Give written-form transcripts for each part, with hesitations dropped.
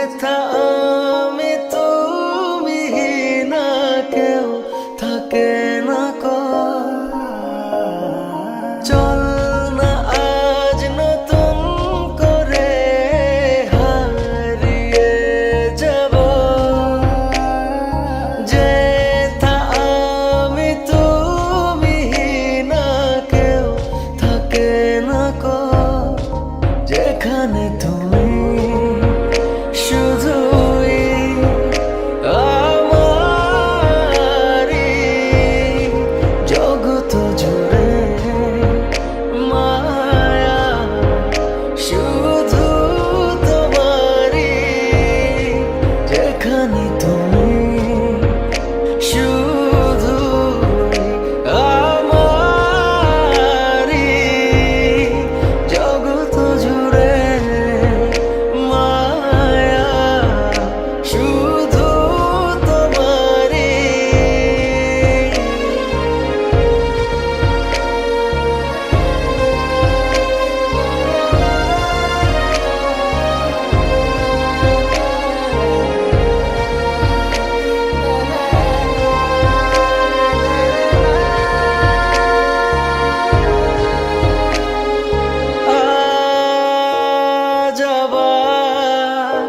যেথা আমি তুমি না কেউ থাকে না কো চল না আজ নতুন করে হারিয়ে যাব যেথা আমি তুমি না কেউ থাকে না কো যেখানে তুমি শুধুই আমারি জগৎ জুড়ে মায়া শুধু তোমারি যেখানে তুমি শুধু আমারি জগৎ জুড়ে মায়া শুধু তোমারি আজ আবার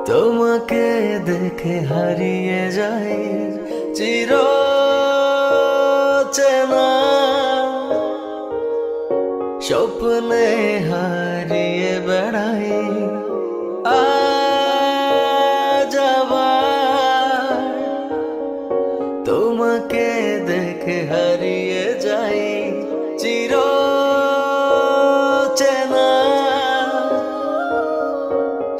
তোমাকে দেখে হারিয়ে যাই চির চেনা স্বপ্নে হারিয়ে বেড়াই আজ আবার তোমাকে দেখে হারিয়ে যাই চির চেনা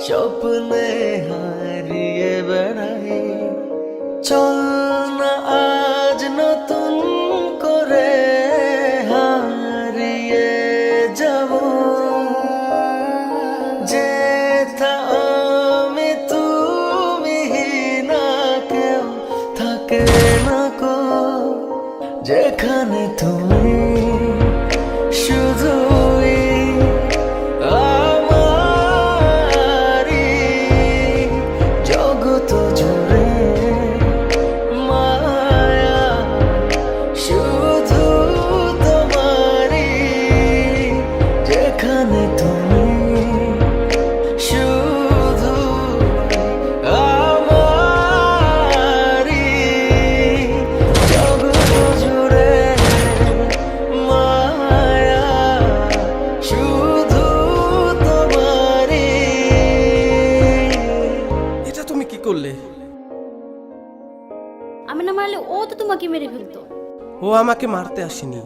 স্বপ্নে হারিয়ে বেড়াই চল না আজ নতুন করে হারিয়ে যাব যেথা আমি তুমি না কেউ থাকে না কো যেখানে তুমি শুধুই আমারি জগৎ জুড়ে মায়া শুধু তোমারি যেখানে তুমি শুধু আমারি জগৎ জুড়ে মায়া শুধু তোমারি এটা তুমি কি করলে? আমি না মারলে ও তো তোমাকে মেরে ফেলতো। ও আমাকে মারতে আসেনি,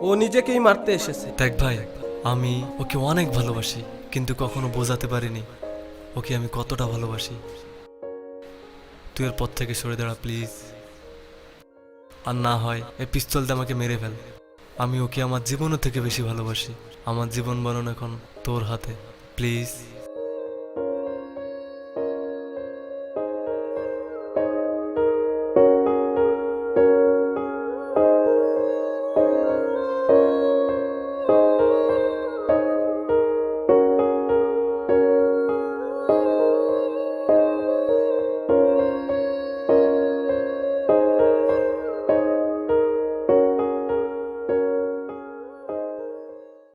ও নিজেকেই মারতে এসেছে। দেখ ভাই, আমি ওকে অনেক ভালোবাসি, কিন্তু কখনো বোঝাতে পারিনি ওকে আমি কতটা ভালোবাসি। তুই এর পথ থেকে সরে দাঁড়া প্লিজ, আর না হয় এই পিস্তল দিয়ে আমাকে মেরে ফেল। আমি ওকে আমার জীবনের থেকে বেশি ভালোবাসি। আমার জীবন বানানো এখন তোর হাতে, প্লিজ।